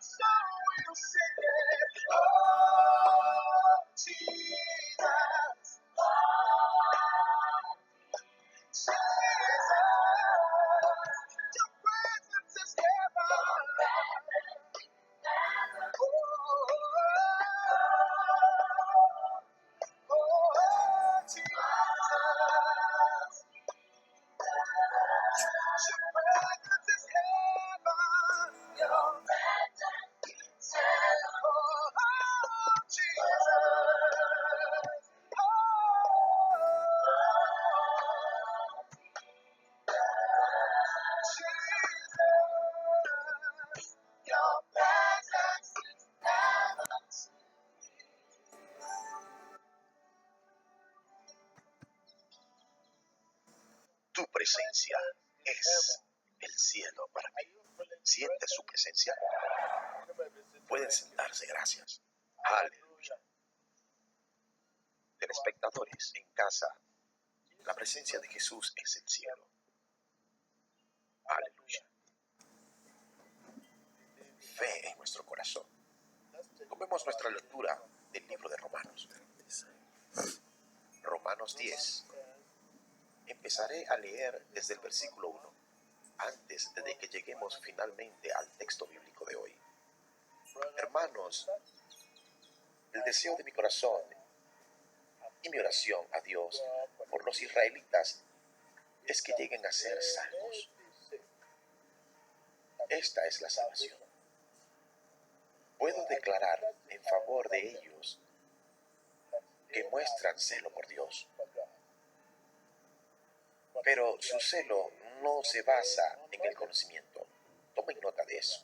So we'll sing it. Oh, Jesus. Jesus. Your presence is heaven. Oh, Jesus. Your presence is heaven. Your presence is heaven. Oh, Jesus. Jesus. Your presence is heaven. Tu presencia es el cielo para mí. ¿Sientes su presencia? Pueden sentarse, gracias. Aleluya. Telespectadores en casa, la presencia de Jesús es el cielo. Aleluya. Fe en nuestro corazón. Tomemos nuestra lectura del libro de Romanos. Romanos 10. Empezaré a leer desde el versículo 1, antes de que lleguemos finalmente al texto bíblico de hoy. Hermanos, el deseo de mi corazón y mi oración a Dios por los israelitas es que lleguen a ser salvos. Esta es la salvación. Puedo declarar en favor de ellos que muestran celo por Dios. Pero su celo no se basa en el conocimiento. Tomen nota de eso.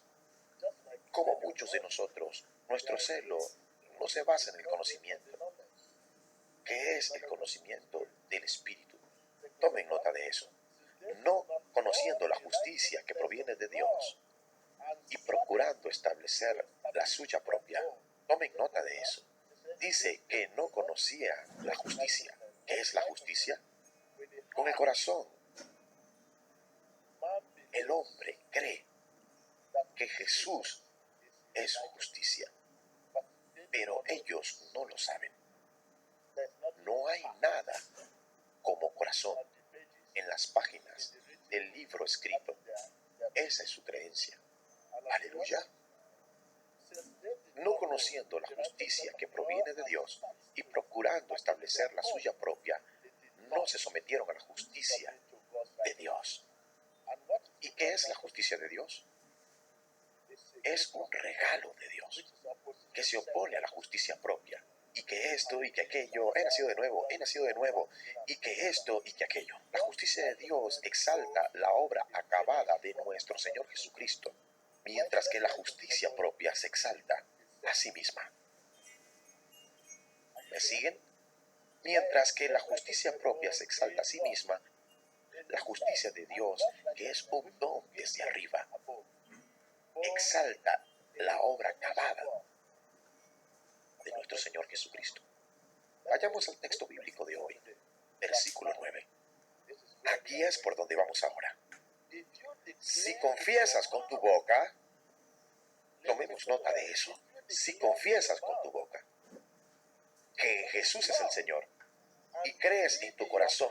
Como muchos de nosotros, nuestro celo no se basa en el conocimiento. ¿Qué es el conocimiento del Espíritu? Tomen nota de eso. No conociendo la justicia que proviene de Dios y procurando establecer la suya propia. Tomen nota de eso. Dice que no conocía la justicia. ¿Qué es la justicia? Con el corazón, el hombre cree que Jesús es su justicia, pero ellos no lo saben. No hay nada como corazón en las páginas del libro escrito. Esa es su creencia. Aleluya. No conociendo la justicia que proviene de Dios y procurando establecer la suya propia, no se sometieron a la justicia de Dios. ¿Y qué es la justicia de Dios? Es un regalo de Dios que se opone a la justicia propia. Y que esto y que aquello, he nacido de nuevo, y que esto y que aquello. La justicia de Dios exalta la obra acabada de nuestro Señor Jesucristo, mientras que la justicia propia se exalta a sí misma. ¿Me siguen? Mientras que la justicia propia se exalta a sí misma, la justicia de Dios, que es un don desde arriba, exalta la obra acabada de nuestro Señor Jesucristo. Vayamos al texto bíblico de hoy, versículo 9. Aquí es por donde vamos ahora. Si confiesas con tu boca, tomemos nota de eso. Si confiesas con tu boca que Jesús es el Señor y crees en tu corazón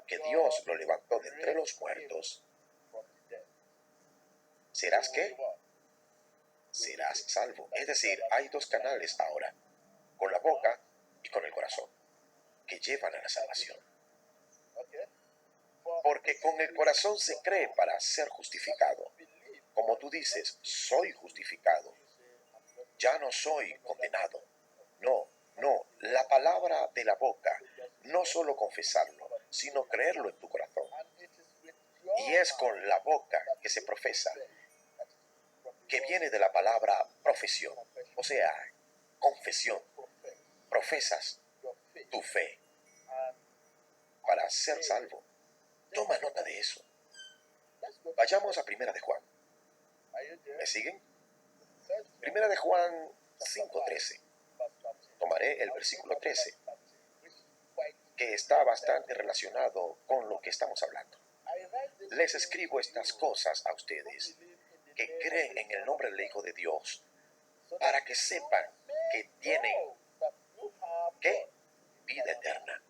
que Dios lo levantó de entre los muertos, ¿serás qué? Serás salvo. Es decir, hay dos canales ahora, con la boca y con el corazón, que llevan a la salvación. Porque con el corazón se cree para ser justificado. Como tú dices, soy justificado. Ya no soy condenado. No, la palabra de la boca, no solo confesarlo, sino creerlo en tu corazón. Y es con la boca que se profesa, que viene de la palabra profesión, o sea, confesión. Profesas tu fe para ser salvo. Toma nota de eso. Vayamos a Primera de Juan. ¿Me siguen? Primera de Juan 5:13. Tomaré el versículo 13, que está bastante relacionado con lo que estamos hablando. Les escribo estas cosas a ustedes que creen en el nombre del Hijo de Dios, para que sepan que tienen, ¿qué? Vida eterna.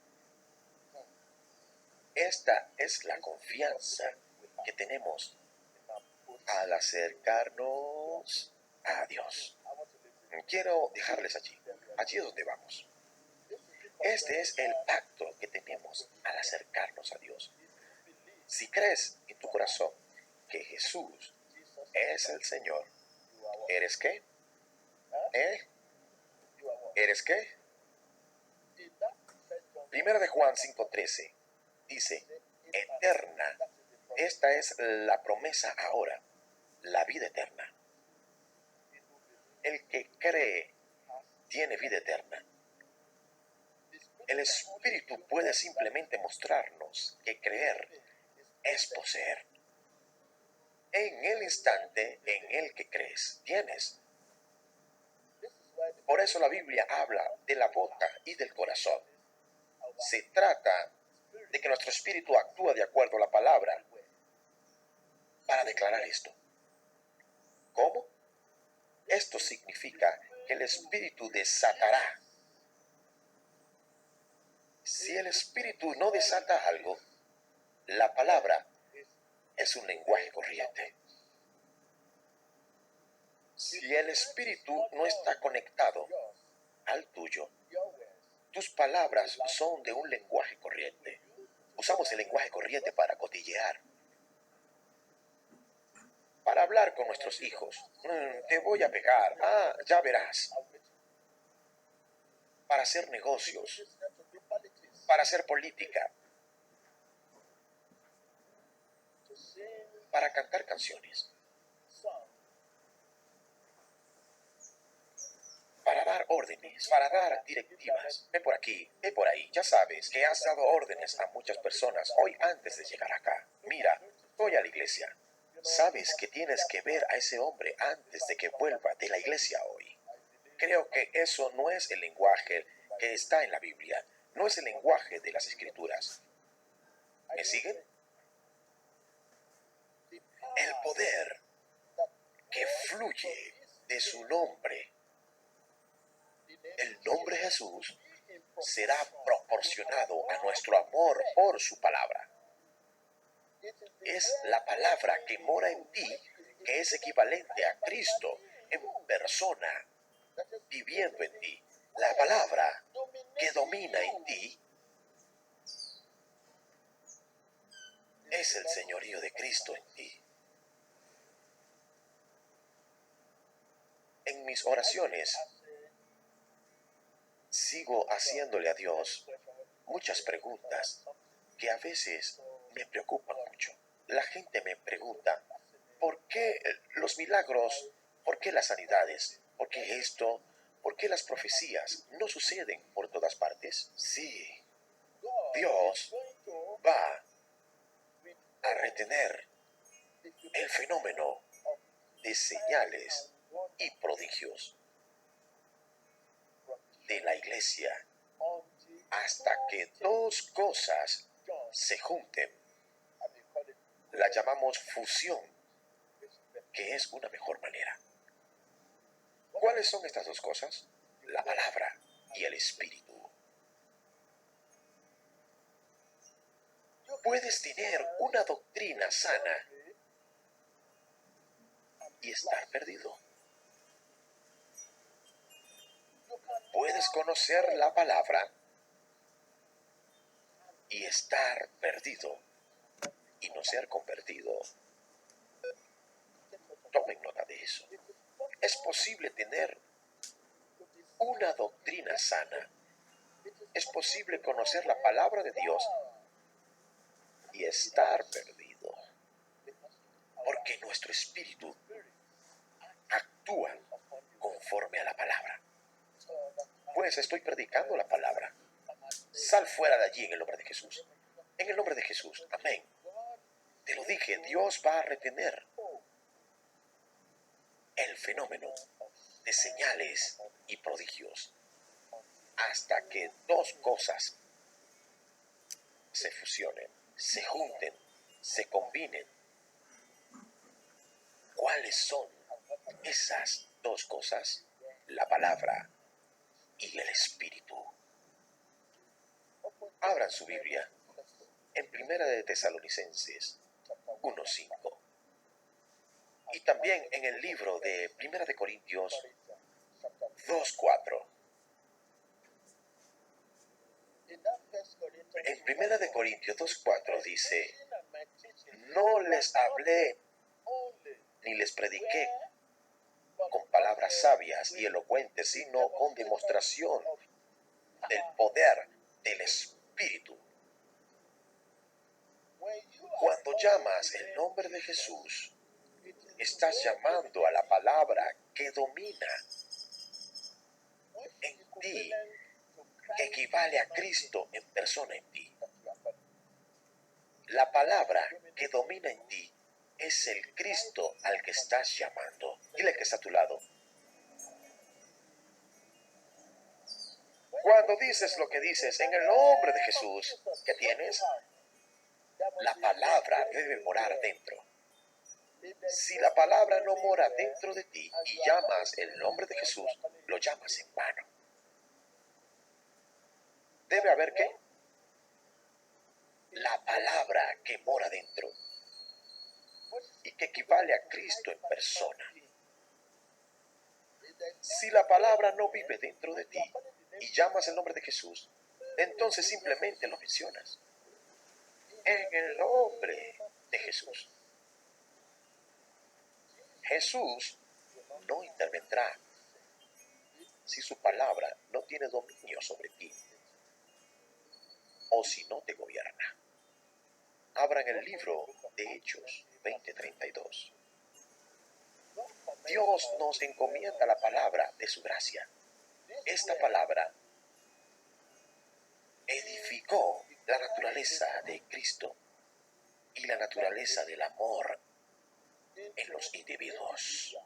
Esta es la confianza que tenemos al acercarnos a Dios. Quiero dejarles allí es donde vamos. Este es el pacto que tenemos al acercarnos a Dios. Si crees en tu corazón que Jesús es el Señor, ¿eres qué? ¿Eres qué? Primera de Juan 5:13 dice, eterna, esta es la promesa ahora, la vida eterna. El que cree tiene vida eterna. El Espíritu puede simplemente mostrarnos que creer es poseer. En el instante en el que crees, tienes. Por eso la Biblia habla de la boca y del corazón. Se trata de que nuestro espíritu actúa de acuerdo a la palabra para declarar esto. ¿Cómo? Esto significa que el espíritu desatará. Si el espíritu no desata algo, la palabra es un lenguaje corriente. Si el espíritu no está conectado al tuyo, tus palabras son de un lenguaje corriente. Usamos el lenguaje corriente para cotillear, para hablar con nuestros hijos. Te voy a pegar. Ya verás. Para hacer negocios, para hacer política, para cantar canciones, para dar órdenes, para dar directivas. Ve por aquí, ve por ahí. Ya sabes que has dado órdenes a muchas personas hoy antes de llegar acá. Mira, voy a la iglesia. Sabes que tienes que ver a ese hombre antes de que vuelva de la iglesia hoy. Creo que eso no es el lenguaje que está en la Biblia. No es el lenguaje de las Escrituras. ¿Me siguen? El poder que fluye de su nombre, el nombre Jesús, será proporcionado a nuestro amor por su palabra. Es la palabra que mora en ti, que es equivalente a Cristo en persona, viviendo en ti. La palabra que domina en ti es el señorío de Cristo en ti. En mis oraciones sigo haciéndole a Dios muchas preguntas que a veces me preocupan mucho. La gente me pregunta, ¿por qué los milagros? ¿Por qué las sanidades? ¿Por qué esto? ¿Por qué las profecías no suceden por todas partes? Sí, Dios va a retener el fenómeno de señales y prodigios de la iglesia hasta que dos cosas se junten. La llamamos fusión, que es una mejor manera. ¿Cuáles son estas dos cosas? La palabra y el espíritu. Puedes tener una doctrina sana y estar perdido. Puedes conocer la palabra y estar perdido y no ser convertido. Tomen nota de eso. Es posible tener una doctrina sana. Es posible conocer la palabra de Dios y estar perdido. Porque nuestro espíritu actúa conforme a la palabra. Pues estoy predicando la palabra. Sal fuera de allí en el nombre de Jesús. En el nombre de Jesús. Amén. Te lo dije, Dios va a retener el fenómeno de señales y prodigios hasta que dos cosas se fusionen, se junten se combinen. ¿Cuáles son esas dos cosas? La palabra y el Espíritu. Abran su Biblia en Primera de Tesalonicenses 1:5 y también en el libro de Primera de Corintios 2:4. En Primera de Corintios 2:4 dice: no les hablé ni les prediqué con palabras sabias y elocuentes, sino con demostración del poder del Espíritu. Cuando llamas el nombre de Jesús, estás llamando a la palabra que domina en ti, que equivale a Cristo en persona en ti. La palabra que domina en ti es el Cristo al que estás llamando. Dile que está a tu lado: cuando dices lo que dices en el nombre de Jesús, ¿qué tienes? La palabra debe morar dentro. Si la palabra no mora dentro de ti y llamas el nombre de Jesús, lo llamas en vano. Debe haber ¿qué? La palabra que mora dentro y que equivale a Cristo en persona. Si la palabra no vive dentro de ti y llamas el nombre de Jesús, entonces simplemente lo mencionas. En el nombre de Jesús. Jesús no intervendrá si su palabra no tiene dominio sobre ti o si no te gobierna. Abran el libro de Hechos 20:32. Dios nos encomienda la palabra de su gracia. Esta palabra edificó la naturaleza de Cristo y la naturaleza del amor en los individuos.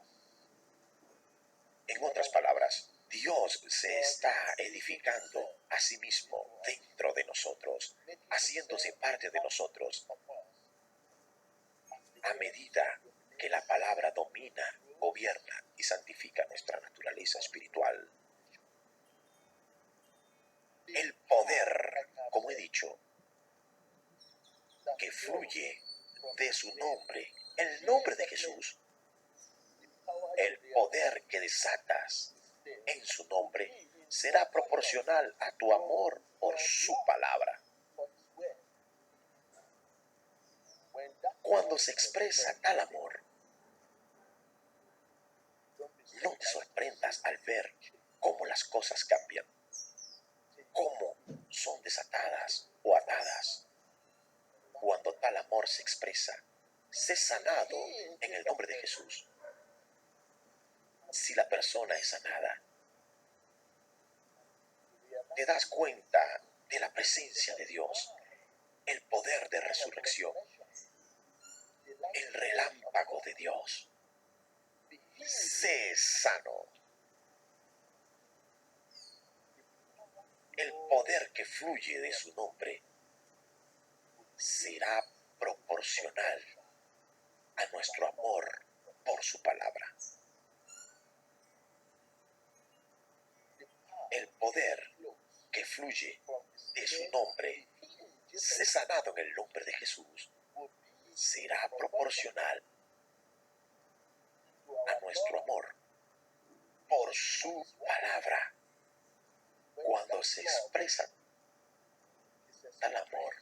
En otras palabras, Dios se está edificando a sí mismo dentro de nosotros, haciéndose parte de nosotros, a medida que la palabra domina, gobierna y santifica nuestra naturaleza espiritual. El poder, como he dicho, que fluye de su nombre, el nombre de Jesús, el poder que desatas en su nombre será proporcional a tu amor por su palabra. Cuando se expresa tal amor, no te sorprendas al ver cómo las cosas cambian, cómo son desatadas o atadas. Cuando tal amor se expresa, sé sanado en el nombre de Jesús. Si la persona es sanada, te das cuenta de la presencia de Dios, el poder de resurrección, el relámpago de Dios. Sé sano. El poder que fluye de su nombre será proporcional a nuestro amor por su palabra. El poder que fluye de su nombre, sé sanado en el nombre de Jesús, será proporcional a nuestro amor por su palabra. Cuando se expresa tal amor,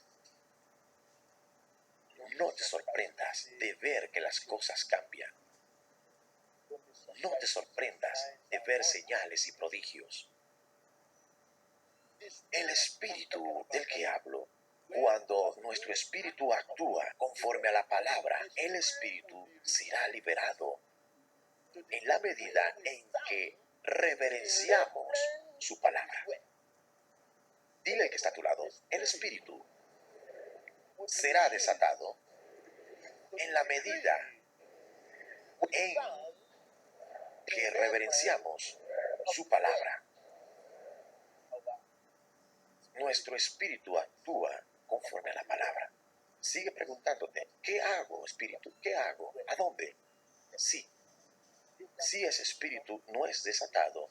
no te sorprendas de ver que las cosas cambian. No te sorprendas de ver señales y prodigios. El espíritu del que hablo, cuando nuestro espíritu actúa conforme a la palabra, el espíritu será liberado en la medida en que reverenciamos su palabra. Dile al que está a tu lado: el espíritu será desatado en la medida en que reverenciamos su palabra. Nuestro espíritu actúa conforme a la palabra. Sigue preguntándote, ¿qué hago, espíritu? ¿Qué hago? ¿A dónde? Sí, si ese espíritu no es desatado,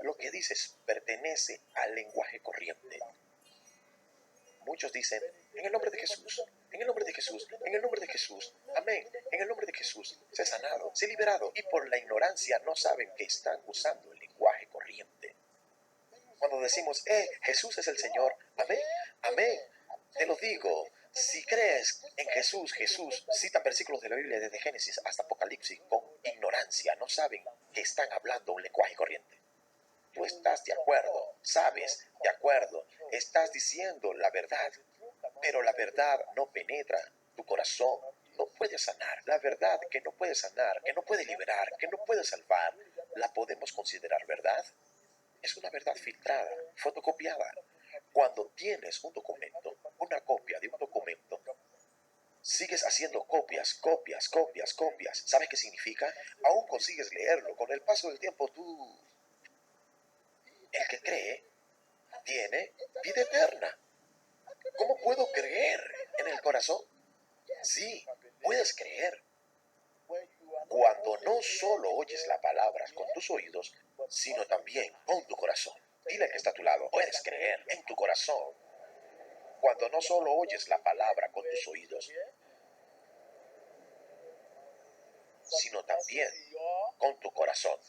lo que dices pertenece al lenguaje corriente. Muchos dicen, en el nombre de Jesús, en el nombre de Jesús, en el nombre de Jesús, amén, en el nombre de Jesús, sé sanado, sé liberado. Y por la ignorancia no saben que están usando el lenguaje corriente. Cuando decimos, Jesús es el Señor, amén, amén, te lo digo, si crees en Jesús, Jesús cita versículos de la Biblia desde Génesis hasta Apocalipsis con ignorancia, no saben que están hablando un lenguaje corriente. Tú estás de acuerdo, sabes, de acuerdo, estás diciendo la verdad, pero la verdad no penetra tu corazón, no puede sanar. La verdad que no puede sanar, que no puede liberar, que no puede salvar, ¿la podemos considerar verdad? Es una verdad filtrada, fotocopiada. Cuando tienes un documento, una copia de un documento, sigues haciendo copias, copias, copias, copias. ¿Sabes qué significa? Aún consigues leerlo. Con el paso del tiempo el que cree, tiene vida eterna. ¿Cómo puedo creer en el corazón? Sí, puedes creer. Cuando no solo oyes la palabra con tus oídos, sino también con tu corazón. Dile al que está a tu lado, puedes creer en tu corazón. Cuando no solo oyes la palabra con tus oídos, sino también con tu corazón.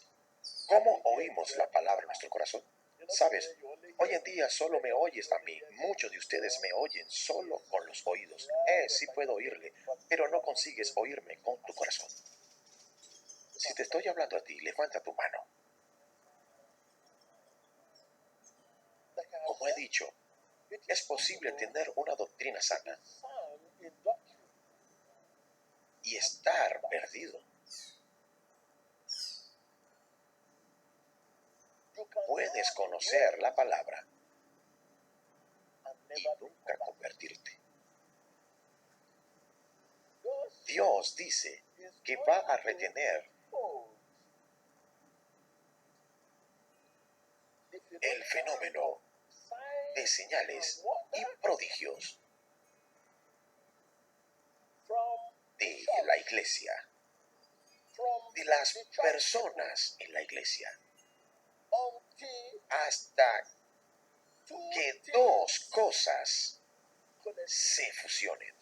¿Cómo oímos la palabra en nuestro corazón? Sabes, hoy en día solo me oyes a mí. Muchos de ustedes me oyen solo con los oídos. Sí puedo oírle, pero no consigues oírme con tu corazón. Si te estoy hablando a ti, levanta tu mano. Como he dicho, es posible tener una doctrina sana y estar perdido. Puedes conocer la palabra y nunca convertirte. Dios dice que va a retener el fenómeno de señales y prodigios de la iglesia, de las personas en la iglesia, hasta que dos cosas se fusionen,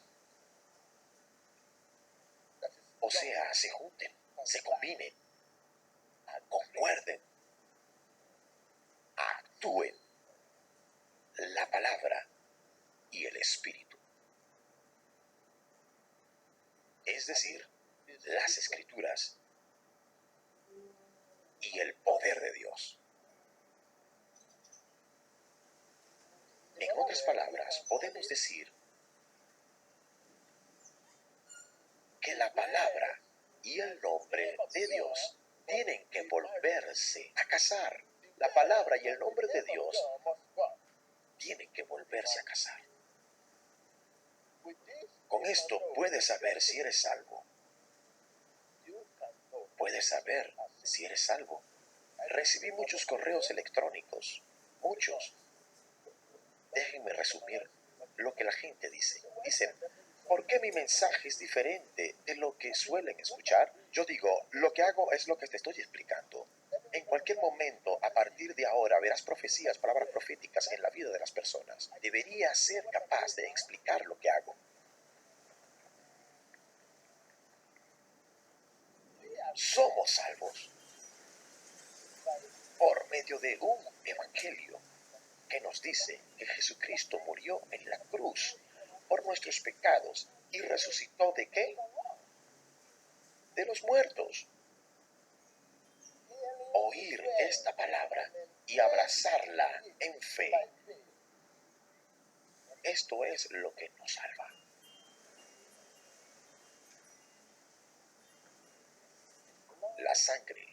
o sea, se junten, se combinen, concuerden, actúen la palabra y el espíritu. Es decir, las escrituras y el poder de Dios. En otras palabras, podemos decir que la palabra y el nombre de Dios tienen que volverse a casar. La palabra y el nombre de Dios tienen que volverse a casar. Con esto puedes saber si eres salvo. Puedes saber si eres salvo. Recibí muchos correos electrónicos, muchos. Déjenme resumir lo que la gente dice. Dicen, ¿por qué mi mensaje es diferente de lo que suelen escuchar? Yo digo, lo que hago es lo que te estoy explicando. En cualquier momento, a partir de ahora, verás profecías, palabras proféticas en la vida de las personas. Debería ser capaz de explicar lo que hago. Somos salvos por medio de un evangelio que nos dice que Jesucristo murió en la cruz por nuestros pecados y resucitó ¿de qué? De los muertos. Oír esta palabra y abrazarla en fe. Esto es lo que nos salva. La sangre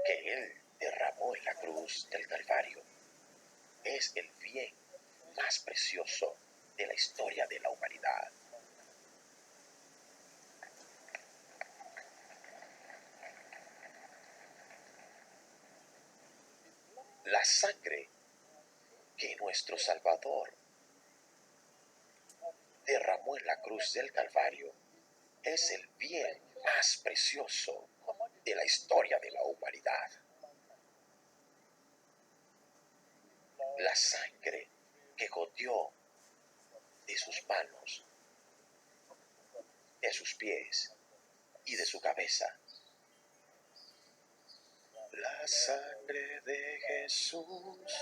que Él derramó en la cruz del Calvario es el bien más precioso de la historia de la humanidad. La sangre que nuestro Salvador derramó cruz del Calvario es el bien más precioso de la historia de la humanidad. La sangre que goteó de sus manos, de sus pies y de su cabeza. La sangre de Jesús.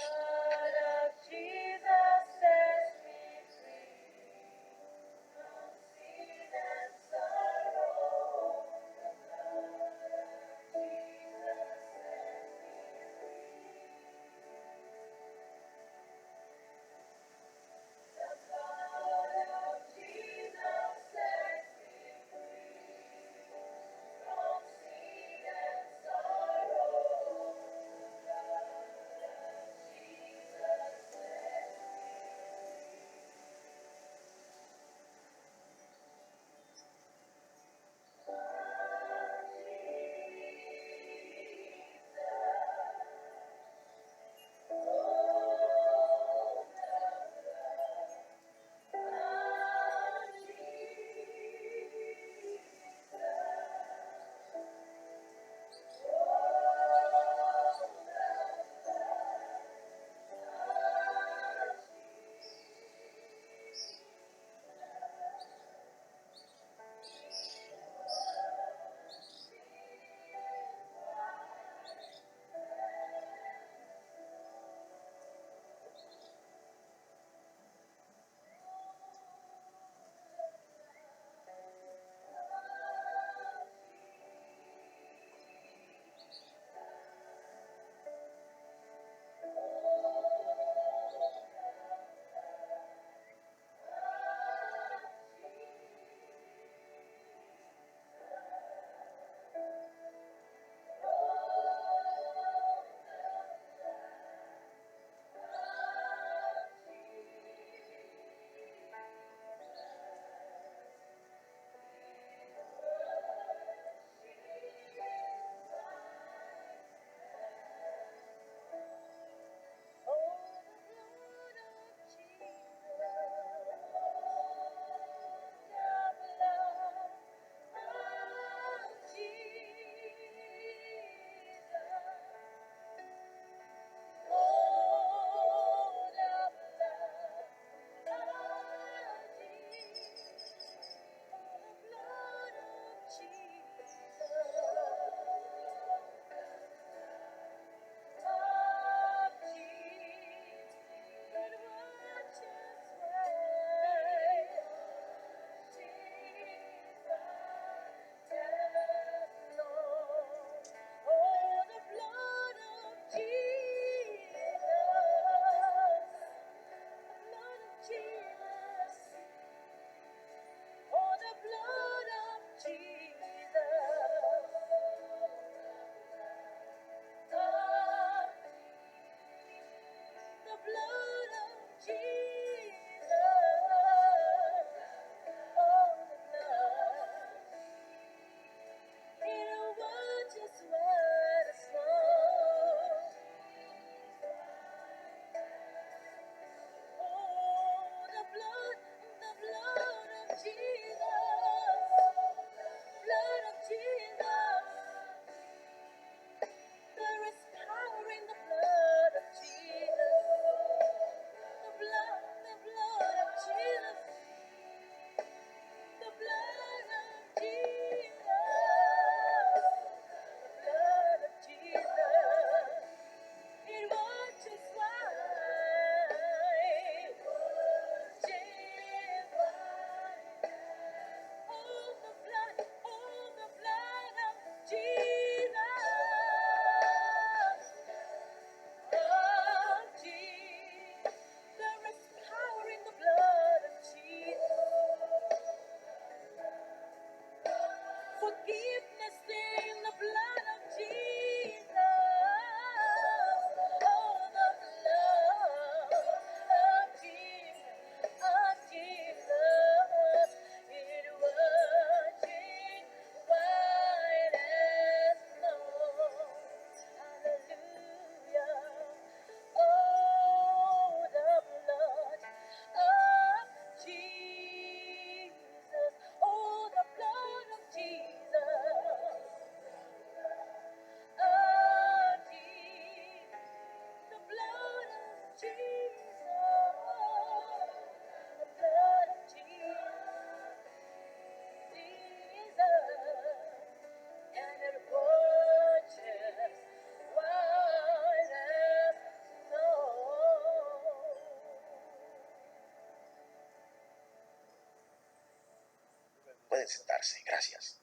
Pueden sentarse, gracias.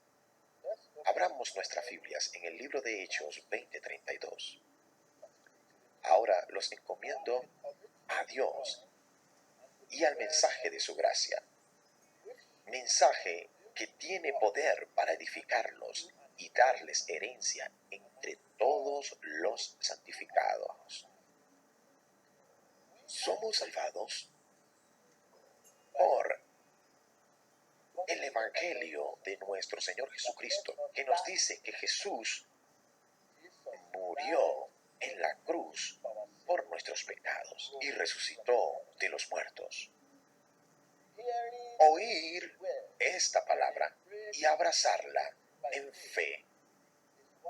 Abramos nuestras Biblias en el libro de Hechos 20:32. Ahora los encomiendo a Dios y al mensaje de su gracia. Mensaje que tiene poder para edificarlos y darles herencia entre todos los santificados. Somos salvados por el Evangelio de nuestro Señor Jesucristo, que nos dice que Jesús murió en la cruz por nuestros pecados y resucitó de los muertos. Oír esta palabra y abrazarla en fe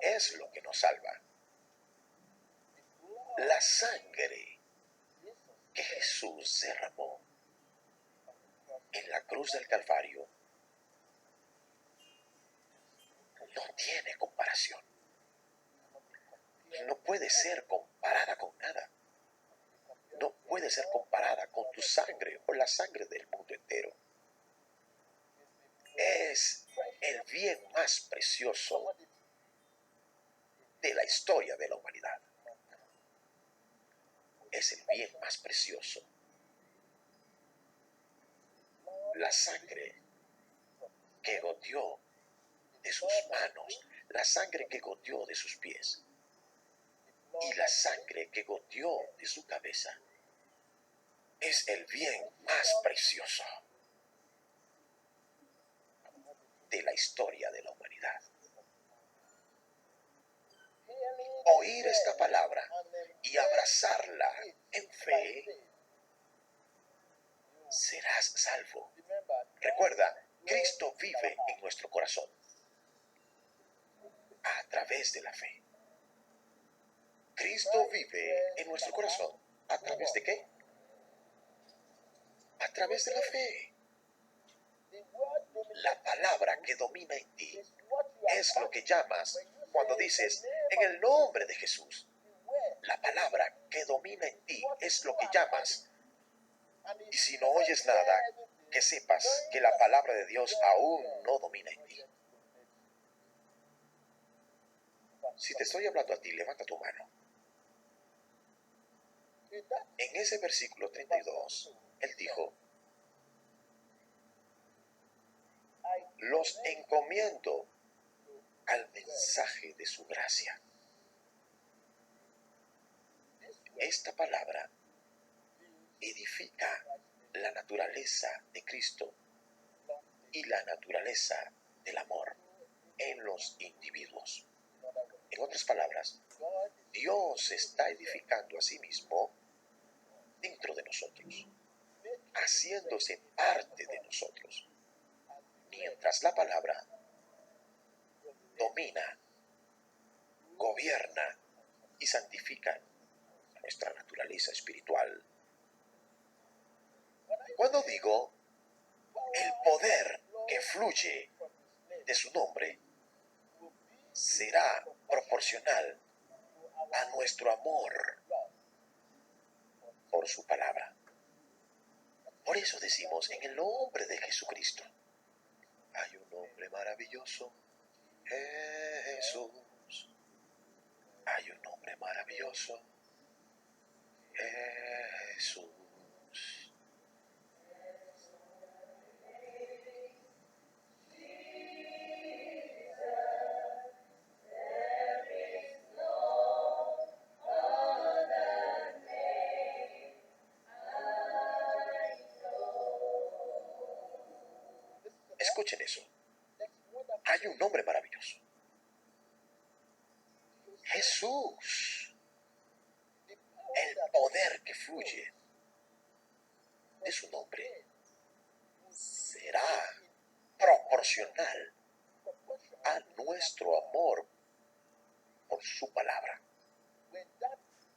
es lo que nos salva. La sangre que Jesús derramó en la cruz del Calvario no tiene comparación. No puede ser comparada con nada. No puede ser comparada con tu sangre o la sangre del mundo entero. Es el bien más precioso de la historia de la humanidad. Es el bien más precioso. La sangre que goteó de sus manos, la sangre que goteó de sus pies y la sangre que goteó de su cabeza es el bien más precioso de la historia de la humanidad. Oír esta palabra y abrazarla en fe, serás salvo. Recuerda, Cristo vive en nuestro corazón a través de la fe. Cristo vive en nuestro corazón. ¿A través de qué? A través de la fe. La palabra que domina en ti es lo que llamas cuando dices en el nombre de Jesús. La palabra que domina en ti es lo que llamas. Y si no oyes nada, que sepas que la palabra de Dios aún no domina en ti. Si te estoy hablando a ti, levanta tu mano. En ese versículo 32, él dijo, los encomiendo al mensaje de su gracia. Esta palabra edifica la naturaleza de Cristo y la naturaleza del amor en los individuos. En otras palabras, Dios está edificando a sí mismo dentro de nosotros, haciéndose parte de nosotros, mientras la palabra domina, gobierna y santifica nuestra naturaleza espiritual. Cuando digo el poder que fluye de su nombre, será proporcional a nuestro amor por su palabra. Por eso decimos en el nombre de Jesucristo. Hay un nombre maravilloso, Jesús. Hay un nombre maravilloso, Jesús. Escuchen eso. Hay un nombre maravilloso. Jesús. El poder que fluye de su nombre será proporcional a nuestro amor por su palabra.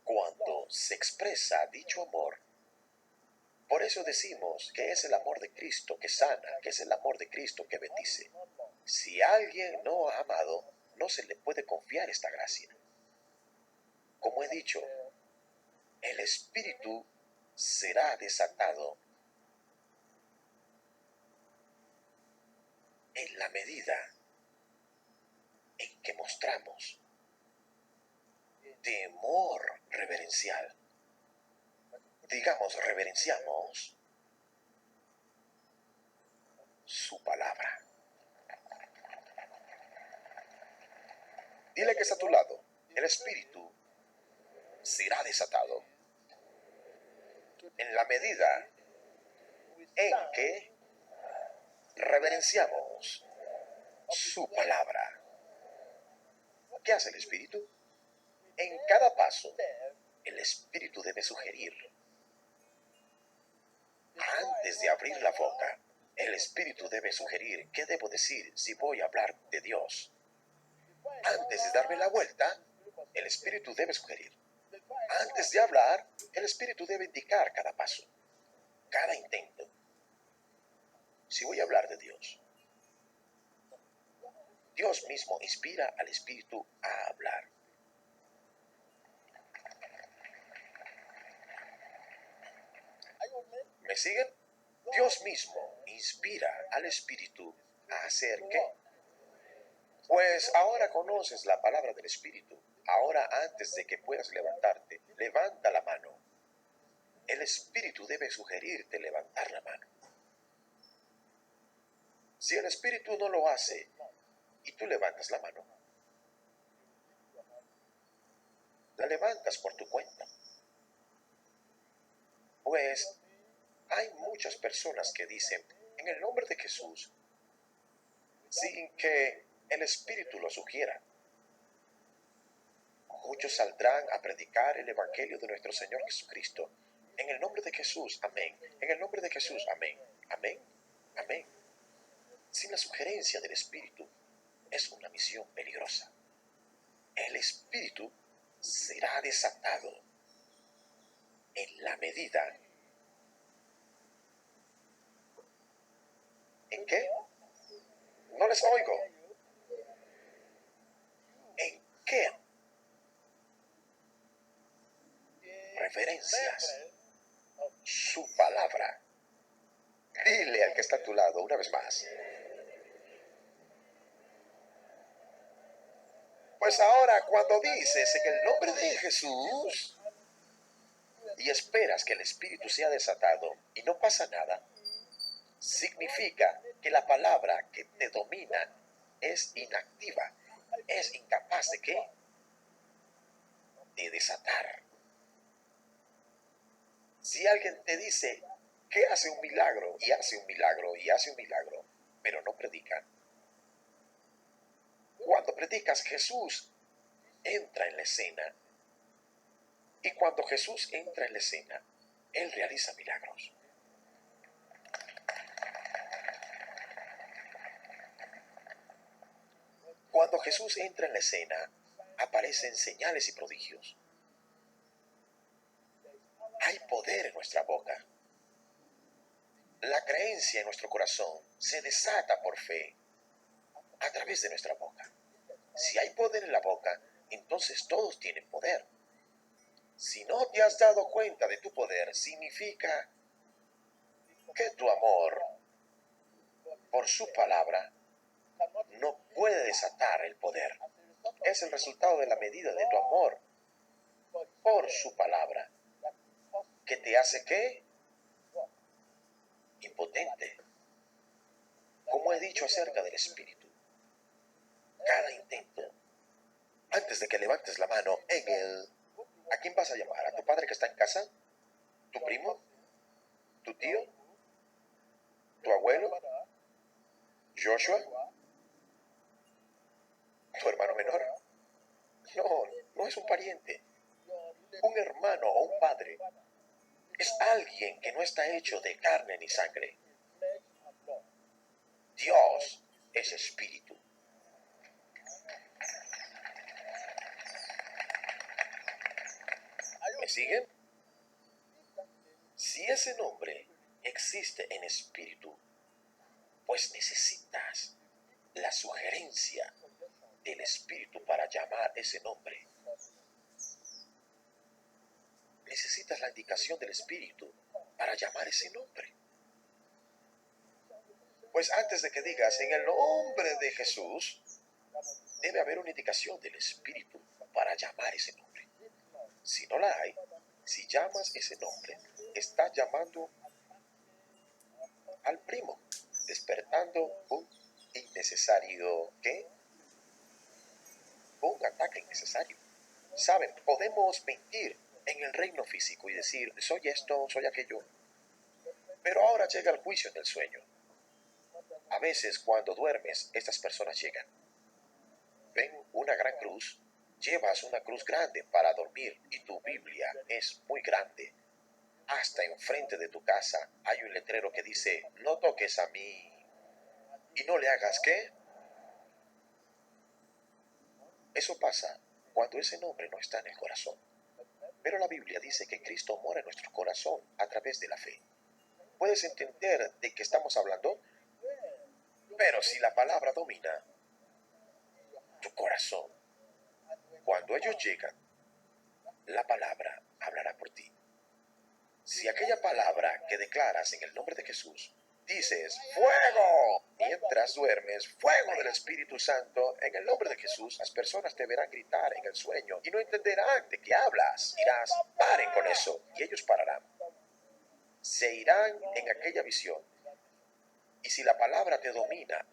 Cuando se expresa dicho amor, por eso decimos que es el amor de Cristo que sana, que es el amor de Cristo que bendice. Si alguien no ha amado, no se le puede confiar esta gracia. Como he dicho, el Espíritu será desatado en la medida en que mostramos temor reverencial. Digamos, reverenciamos su palabra. Dile que está a tu lado. El espíritu será desatado en la medida en que reverenciamos su palabra. ¿Qué hace el espíritu? En cada paso, el espíritu debe sugerir. Antes de abrir la boca, el espíritu debe sugerir qué debo decir si voy a hablar de Dios. Antes de darme la vuelta, el espíritu debe sugerir. Antes de hablar, el espíritu debe indicar cada paso, cada intento. Si voy a hablar de Dios, Dios mismo inspira al espíritu a hablar. ¿Me siguen? Dios mismo inspira al espíritu a hacer qué. Pues ahora conoces la palabra del espíritu. Ahora, antes de que puedas levantarte, levanta la mano. El espíritu debe sugerirte levantar la mano. Si el espíritu no lo hace y tú levantas la mano, la levantas por tu cuenta. Pues hay muchas personas que dicen, en el nombre de Jesús, sin que el espíritu lo sugiera. Muchos saldrán a predicar el evangelio de nuestro Señor Jesucristo. En el nombre de Jesús, amén. En el nombre de Jesús, amén. Amén. Amén. Sin la sugerencia del espíritu, es una misión peligrosa. El espíritu será desatado en la medida en que, no les oigo, en qué referencias su palabra. Dile al que está a tu lado una vez más. Pues ahora cuando dices en el nombre de Jesús y esperas que el espíritu sea desatado y no pasa nada, significa que la palabra que te domina es inactiva, es incapaz de ¿qué? De desatar. Si alguien te dice que hace un milagro y hace un milagro y hace un milagro, pero no predica, cuando predicas Jesús entra en la escena, y cuando Jesús entra en la escena, Él realiza milagros. Cuando Jesús entra en la escena, aparecen señales y prodigios. Hay poder en nuestra boca. La creencia en nuestro corazón se desata por fe a través de nuestra boca. Si hay poder en la boca, entonces todos tienen poder. Si no te has dado cuenta de tu poder, significa que tu amor por su palabra no puede desatar el poder. Es el resultado de la medida de tu amor por su palabra que te hace ¿qué? Impotente. Como he dicho acerca del espíritu, cada intento, antes de que levantes la mano en él, ¿a quién vas a llamar? ¿A tu padre que está en casa? ¿Tu primo? ¿Tu tío? ¿Tu abuelo? ¿Joshua? ¿Tu hermano menor? No, no es un pariente. Un hermano o un padre es alguien que no está hecho de carne ni sangre. Dios es espíritu. ¿Me siguen? Si ese nombre existe en espíritu, pues necesitas la sugerencia del espíritu para llamar ese nombre. Necesitas la indicación del espíritu para llamar ese nombre. Pues antes de que digas en el nombre de Jesús, debe haber una indicación del Espíritu para llamar ese nombre. Si no la hay, si llamas ese nombre, estás llamando al primo, despertando un innecesario, ¿qué? Un ataque innecesario. Saben, podemos mentir en el reino físico y decir, soy esto, soy aquello, pero ahora llega el juicio en el sueño. A veces cuando duermes, estas personas llegan. Ven una gran cruz, llevas una cruz grande para dormir y tu Biblia es muy grande. Hasta enfrente de tu casa hay un letrero que dice, no toques a mí y no le hagas qué. Eso pasa cuando ese nombre no está en el corazón. Pero la Biblia dice que Cristo mora en nuestro corazón a través de la fe. ¿Puedes entender de qué estamos hablando? Pero si la palabra domina tu corazón, cuando ellos llegan, la palabra hablará por ti. Si aquella palabra que declaras en el nombre de Jesús, dices fuego, mientras duermes, fuego del Espíritu Santo, en el nombre de Jesús, las personas te verán gritar en el sueño y no entenderán de qué hablas. Dirás, paren con eso, y ellos pararán. Se irán en aquella visión. Y si la palabra te domina,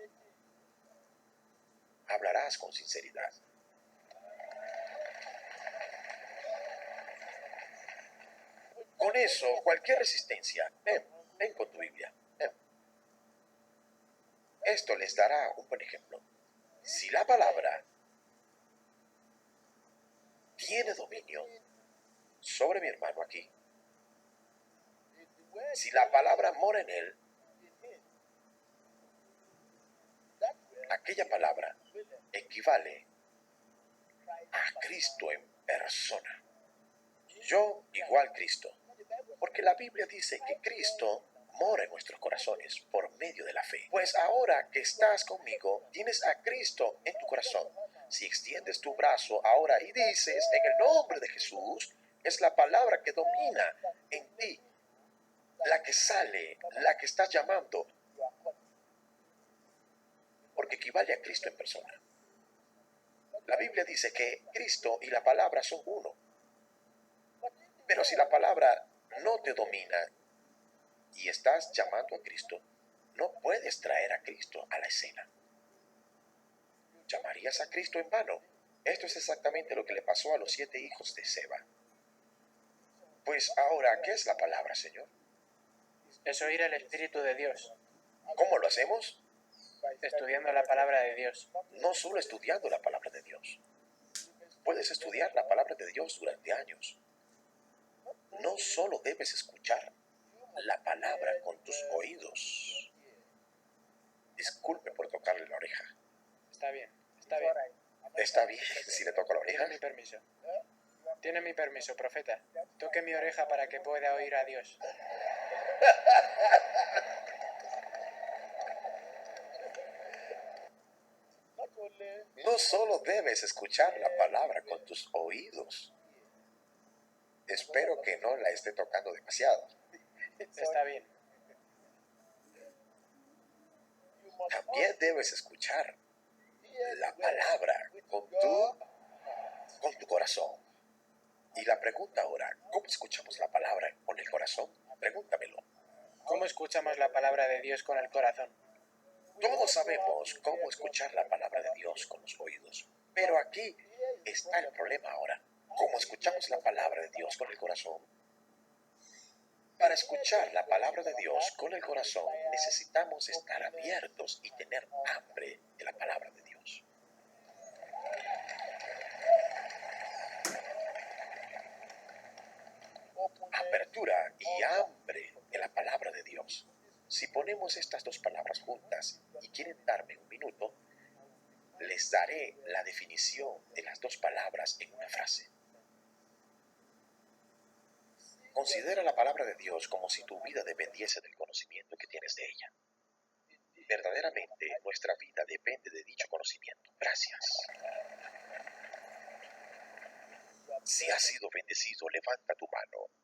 hablarás con sinceridad. Con eso, cualquier resistencia, ven con tu Biblia. Ven. Esto les dará un buen ejemplo. Si la palabra tiene dominio sobre mi hermano aquí, si la palabra mora en él, aquella palabra equivale a Cristo en persona. Yo igual Cristo. Porque la Biblia dice que Cristo mora en nuestros corazones por medio de la fe. Pues ahora que estás conmigo, tienes a Cristo en tu corazón. Si extiendes tu brazo ahora y dices, en el nombre de Jesús, es la palabra que domina en ti, la que sale, la que estás llamando, porque equivale a Cristo en persona. La Biblia dice que Cristo y la palabra son uno. Pero si la palabra no te domina y estás llamando a Cristo, no puedes traer a Cristo a la escena. ¿Llamarías a Cristo en vano? Esto es exactamente lo que le pasó a los 7 hijos de Seba. Pues ahora, ¿qué es la palabra, Señor? Es oír el Espíritu de Dios, ¿Cómo lo hacemos? estudiando la palabra de Dios. No solo estudiando la palabra de Dios. Puedes estudiar la palabra de Dios durante años. No solo debes escuchar la palabra con tus oídos. Disculpe por tocarle la oreja. Está bien, está bien. ¿Está bien si le toco la oreja? Tiene mi permiso. Tiene mi permiso, profeta. Toque mi oreja para que pueda oír a Dios. No solo debes escuchar la palabra con tus oídos. Espero que no la esté tocando demasiado. Está bien. También debes escuchar la palabra con tu corazón. Y la pregunta ahora, ¿cómo escuchamos la palabra con el corazón? Pregúntamelo. ¿Cómo escuchamos la palabra de Dios con el corazón? Todos sabemos cómo escuchar la palabra de Dios con los oídos. Pero aquí está el problema ahora. ¿Cómo escuchamos la palabra de Dios con el corazón? Para escuchar la palabra de Dios con el corazón necesitamos estar abiertos y tener hambre de la palabra de Dios. Apertura y hambre de la palabra de Dios. Si ponemos estas dos palabras juntas y quieren darme un minuto, les daré la definición de las dos palabras en una frase. Considera la palabra de Dios como si tu vida dependiese del conocimiento que tienes de ella. Verdaderamente, nuestra vida depende de dicho conocimiento. Gracias. Si has sido bendecido, levanta tu mano